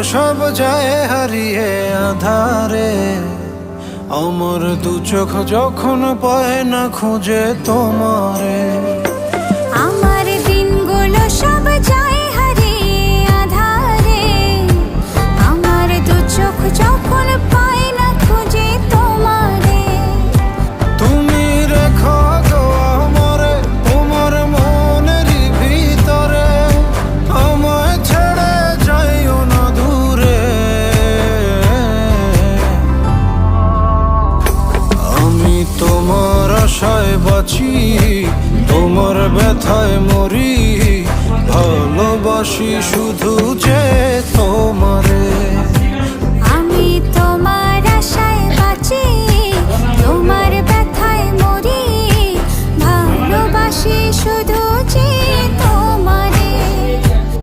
সব যায় হারিয়ে আধারে, আমার দু চোখ যখন পায় না খুঁজে তোমারে। আমার দিনগুলো সব যায় হারিয়ে আধারে, আমার দু চোখ যখন পায় না খুঁজে তোমারে। তুমি রেখো গো আমারে তোমার মনেরই ভিতরে, আমায় ছেড়ে যাইও না দূরে। আমি তোমার আশায় বাঁচি, তোমার ব্যথায় মরি, ভালোবাসি শুধু